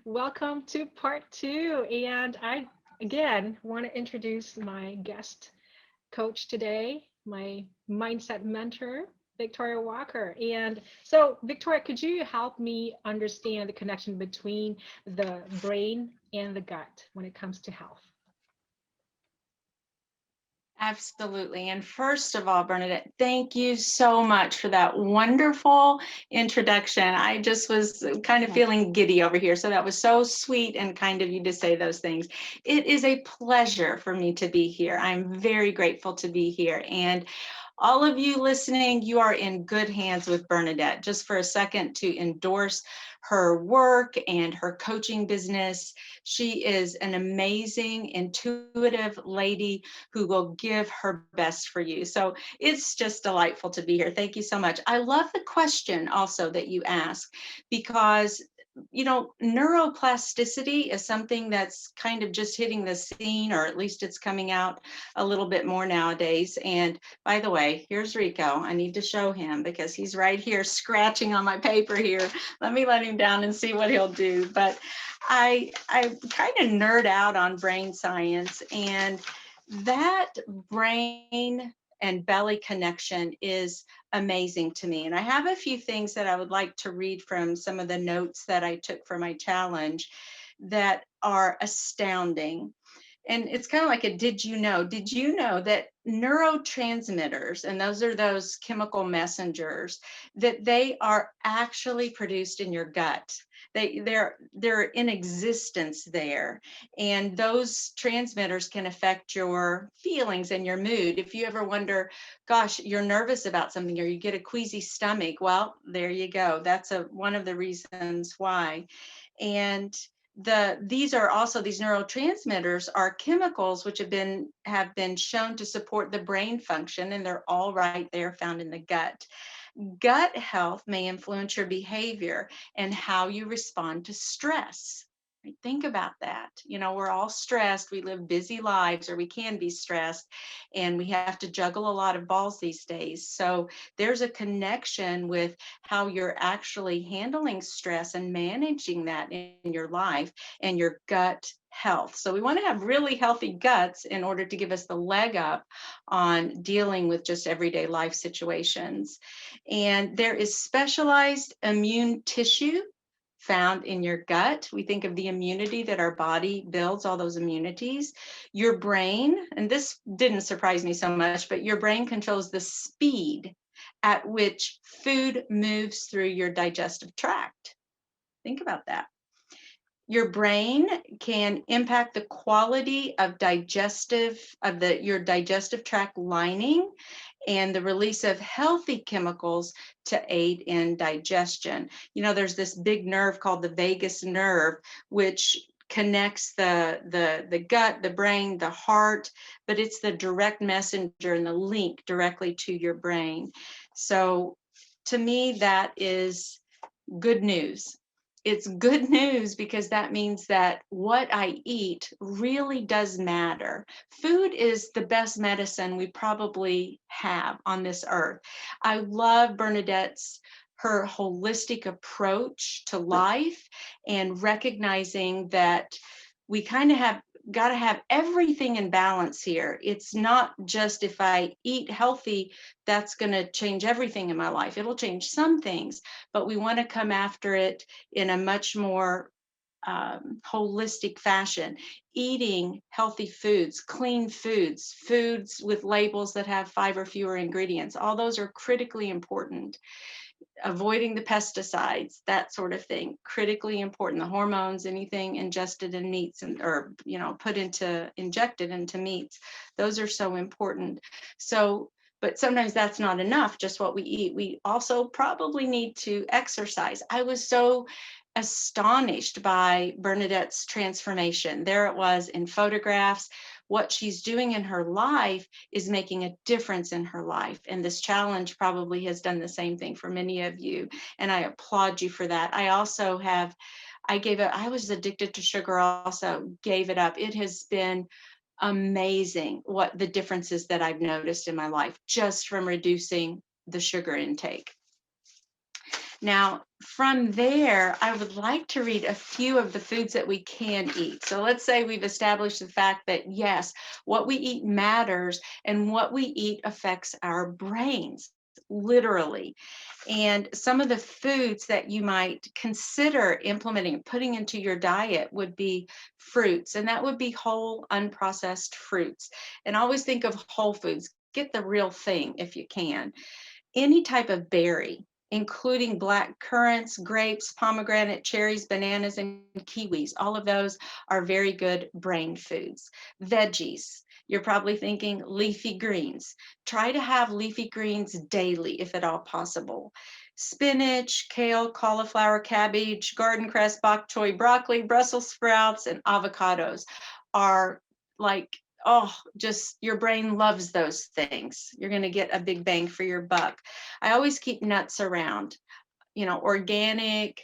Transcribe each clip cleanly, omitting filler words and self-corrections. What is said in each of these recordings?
Welcome to part two. And I, again, want to introduce my guest coach today, my mindset mentor, Victoria Walker. And so, Victoria, could you help me understand the connection between the brain and the gut when it comes to health? Absolutely. And first of all, Bernadette, thank you so much for that wonderful introduction. I just was kind of Yeah. feeling giddy over here. So that was so sweet and kind of you to say those things. It is a pleasure for me to be here. I'm very grateful to be here. And all of you listening, you are in good hands with Bernadette. Just for a second to endorse her work and her coaching business. She is an amazing, intuitive lady who will give her best for you. So it's just delightful to be here. Thank you so much. I love the question also that you ask because neuroplasticity is something that's kind of just hitting the scene, or at least it's coming out a little bit more nowadays. And by the way, here's Rico. I need to show him because he's right here scratching on my paper here. Let him down and see what he'll do. But I kind of nerd out on brain science, and that brain and belly connection is amazing to me. And I have a few things that I would like to read from some of the notes that I took for my challenge that are astounding. And it's kind of like a did you know that neurotransmitters, and those are those chemical messengers, that they are actually produced in your gut. They're in existence there, and those transmitters can affect your feelings and your mood. If you ever wonder, gosh, you're nervous about something or you get a queasy stomach, well, there you go. That's one of the reasons why. And these neurotransmitters are chemicals which have been shown to support the brain function, and they're all right there found in the gut. Gut health may influence your behavior and how you respond to stress. Right? Think about that. We're all stressed. We live busy lives, or we can be stressed, and we have to juggle a lot of balls these days. So there's a connection with how you're actually handling stress and managing that in your life and your gut health. So we want to have really healthy guts in order to give us the leg up on dealing with just everyday life situations. And there is specialized immune tissue found in your gut. We think of the immunity that our body builds, all those immunities. Your brain, and this didn't surprise me so much, but your brain controls the speed at which food moves through your digestive tract. Think about that. Your brain can impact the quality of your digestive tract lining and the release of healthy chemicals to aid in digestion. There's this big nerve called the vagus nerve, which connects the gut, the brain, the heart, but it's the direct messenger and the link directly to your brain. So to me, that is good news. It's good news because that means that what I eat really does matter. Food is the best medicine we probably have on this earth. I love her holistic approach to life, and recognizing that we kind of have got to have everything in balance here. It's not just if I eat healthy, that's going to change everything in my life. It'll change some things, but we want to come after it in a much more holistic fashion. Eating healthy foods, clean foods, foods with labels that have 5 or fewer ingredients, all those are critically important. Avoiding the pesticides, that sort of thing, critically important. The hormones, anything ingested in meats or injected into meats, those are so important. So, but sometimes that's not enough, just what we eat. We also probably need to exercise. I was so astonished by Bernadette's transformation. There it was in photographs. What she's doing in her life is making a difference in her life. And this challenge probably has done the same thing for many of you. And I applaud you for that. I was addicted to sugar, also gave it up. It has been amazing what the differences that I've noticed in my life just from reducing the sugar intake. Now, from there, I would like to read a few of the foods that we can eat. So let's say we've established the fact that yes, what we eat matters and what we eat affects our brains, literally. And some of the foods that you might consider implementing, putting into your diet would be fruits, and that would be whole, unprocessed fruits. And always think of whole foods. Get the real thing if you can. Any type of berry, including black currants, grapes, pomegranate, cherries, bananas, and kiwis. All of those are very good brain foods. Veggies. You're probably thinking leafy greens. Try to have leafy greens daily if at all possible. Spinach, kale, cauliflower, cabbage, garden cress, bok choy, broccoli, Brussels sprouts, and avocados are like, oh, just your brain loves those things. You're going to get a big bang for your buck. I always keep nuts around, organic,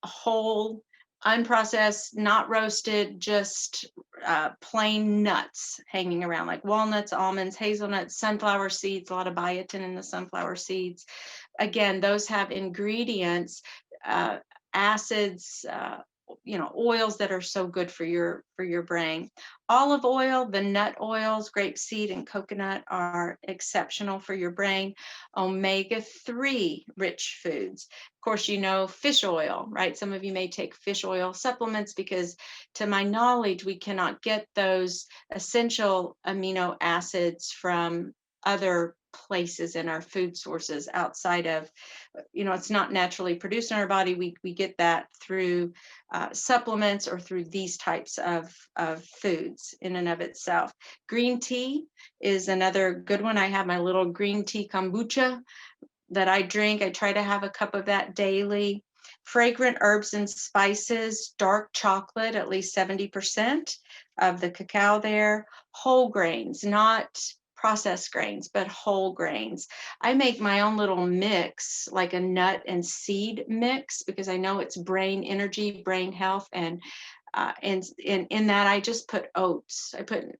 whole, unprocessed, not roasted, just plain nuts hanging around, like walnuts, almonds, hazelnuts, sunflower seeds, a lot of biotin in the sunflower seeds. Again, those have ingredients, uh, acids, oils that are so good for your brain. Olive oil, the nut oils, grapeseed and coconut are exceptional for your brain. Omega-3 rich foods. Of course, fish oil, right? Some of you may take fish oil supplements because, to my knowledge, we cannot get those essential amino acids from other places in our food sources outside of, it's not naturally produced in our body. We get that through supplements or through these types of foods in and of itself. Green tea is another good one. I have my little green tea kombucha that I drink. I try to have a cup of that daily. Fragrant herbs and spices, dark chocolate, at least 70% of the cacao there. Whole grains, not processed grains, but whole grains. I make my own little mix, like a nut and seed mix, because I know it's brain energy, brain health, and in that I just put oats. I put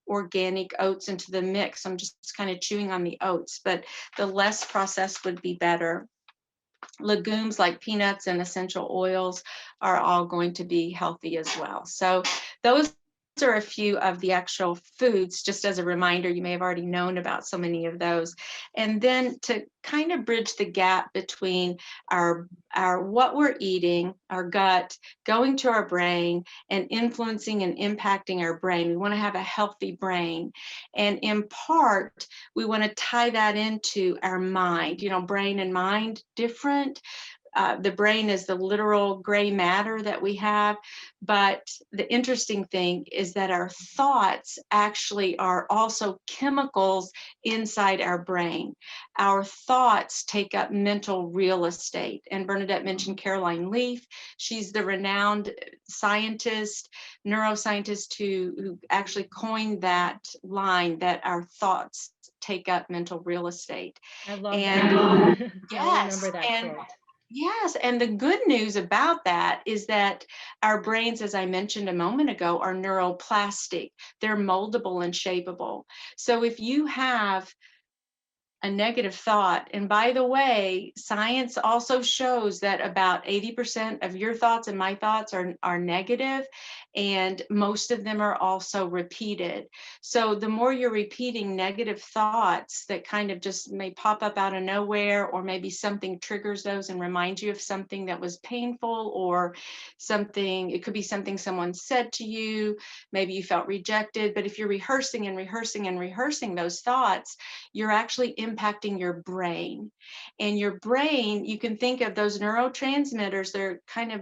organic oats into the mix. I'm just kind of chewing on the oats, but the less processed would be better. Legumes like peanuts and essential oils are all going to be healthy as well. So those are a few of the actual foods, just as a reminder. You may have already known about so many of those. And then to kind of bridge the gap between our what we're eating, our gut, going to our brain, and influencing and impacting our brain. We want to have a healthy brain. And in part, we want to tie that into our mind. Brain and mind different. The brain is the literal gray matter that we have. But the interesting thing is that our thoughts actually are also chemicals inside our brain. Our thoughts take up mental real estate. And Bernadette mentioned Caroline Leaf. She's the renowned scientist, neuroscientist who actually coined that line that our thoughts take up mental real estate. I love And that. I yes, remember that and quote. yes, and the good news about that is that our brains, as I mentioned a moment ago, are neuroplastic. They're moldable and shapeable. So if you have a negative thought. And by the way, science also shows that about 80% of your thoughts and my thoughts are negative, and most of them are also repeated. So the more you're repeating negative thoughts that kind of just may pop up out of nowhere, or maybe something triggers those and reminds you of something that was painful, or something, it could be something someone said to you, maybe you felt rejected. But if you're rehearsing and rehearsing and rehearsing those thoughts, you're actually impacting your brain. And your brain, you can think of those neurotransmitters, they're kind of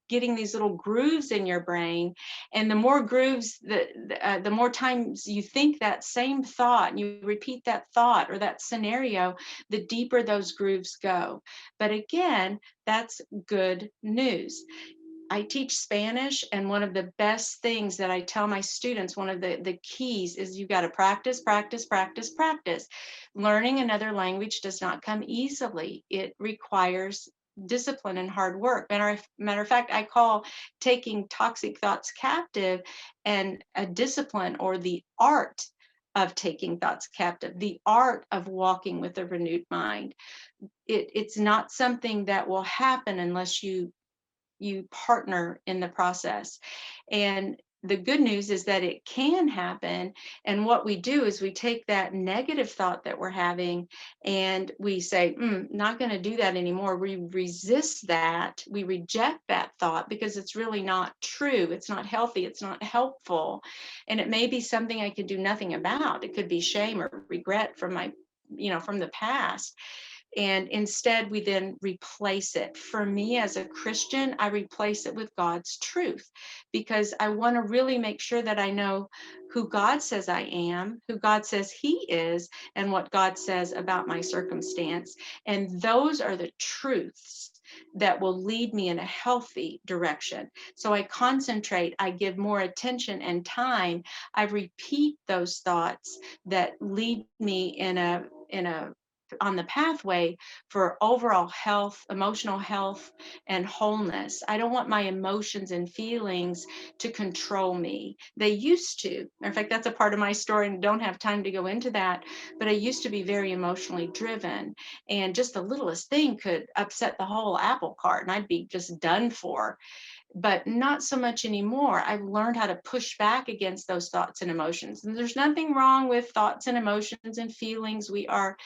getting these little grooves in your brain. And the more grooves, the more times you think that same thought and you repeat that thought or that scenario, the deeper those grooves go. But again, that's good news. I teach Spanish, and one of the best things that I tell my students, one of the keys is you've got to practice, practice, practice, practice. Learning another language does not come easily. It requires discipline and hard work. Matter of fact, I call taking toxic thoughts captive and a discipline, or the art of taking thoughts captive, the art of walking with a renewed mind. It's not something that will happen unless you partner in the process. And the good news is that it can happen. And what we do is we take that negative thought that we're having and we say, not going to do that anymore. We resist that. We reject that thought because it's really not true. It's not healthy. It's not helpful. And it may be something I could do nothing about. It could be shame or regret from from the past. And instead, we then replace it. For me as a Christian, I replace it with God's truth because I want to really make sure that I know who God says I am, who God says He is, and what God says about my circumstance. And those are the truths that will lead me in a healthy direction. So I concentrate, I give more attention and time. I repeat those thoughts that lead me in a on the pathway for overall health, emotional health, and wholeness. I don't want my emotions and feelings to control me. They used to. In fact, that's a part of my story and don't have time to go into that. But I used to be very emotionally driven, and just the littlest thing could upset the whole apple cart, and I'd be just done for. But not so much anymore. I've learned how to push back against those thoughts and emotions. And there's nothing wrong with thoughts and emotions and feelings. We are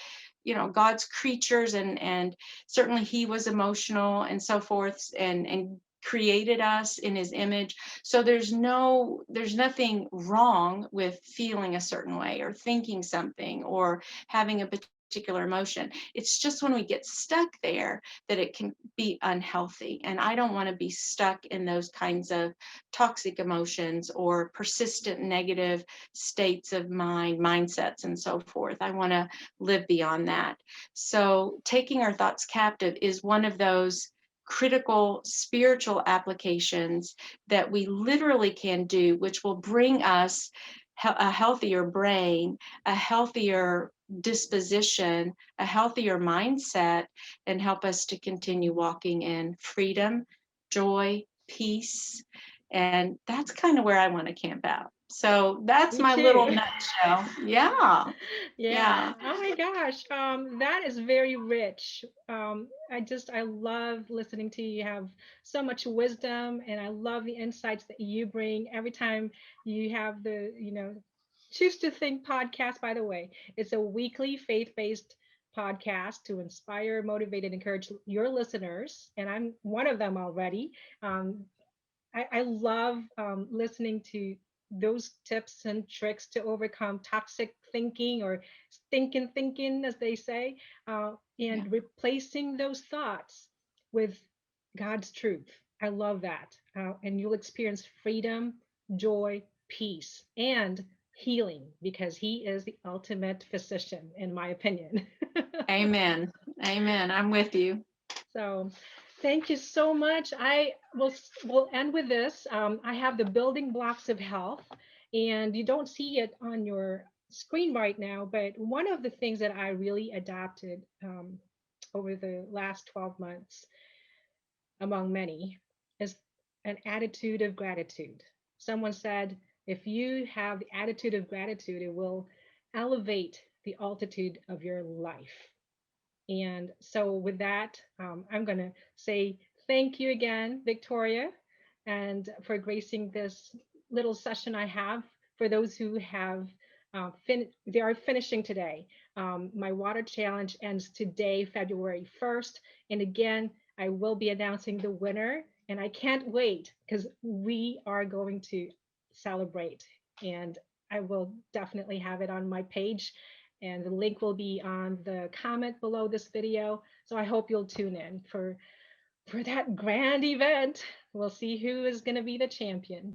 God's creatures, and certainly He was emotional and so forth, and created us in His image. So there's nothing wrong with feeling a certain way or thinking something or having a particular emotion. It's just when we get stuck there that it can be unhealthy, and I don't want to be stuck in those kinds of toxic emotions or persistent negative states of mind, mindsets, and so forth. I want to live beyond that. So taking our thoughts captive is one of those critical spiritual applications that we literally can do, which will bring us a healthier brain, a healthier disposition, a healthier mindset, and help us to continue walking in freedom, joy, peace. And that's kind of where I want to camp out. So that's Me my little too. nutshell. Yeah. Yeah. Yeah. Oh my gosh. That is very rich. I love listening to you. You have so much wisdom, and I love the insights that you bring every time you have Choose to Think podcast, by the way. It's a weekly faith-based podcast to inspire, motivate, and encourage your listeners. And I'm one of them already. Um, I love listening to those tips and tricks to overcome toxic thinking or stinking thinking, as they say, Yeah. and replacing those thoughts with God's truth. I love that. And you'll experience freedom, joy, peace, and healing because He is the ultimate physician, in my opinion. Amen. Amen. I'm with you. So, thank you so much. I will end with this. I have the building blocks of health, and you don't see it on your screen right now. But one of the things that I really adapted over the last 12 months, among many, is an attitude of gratitude. Someone said, if you have the attitude of gratitude, it will elevate the altitude of your life. And so, with that, I'm going to say thank you again, Victoria, and for gracing this little session I have. For those who have they are finishing today. My water challenge ends today, February 1st. And again, I will be announcing the winner. And I can't wait because we are going to celebrate. And I will definitely have it on my page, and the link will be on the comment below this video. So I hope you'll tune in for that grand event. We'll see who is going to be the champion.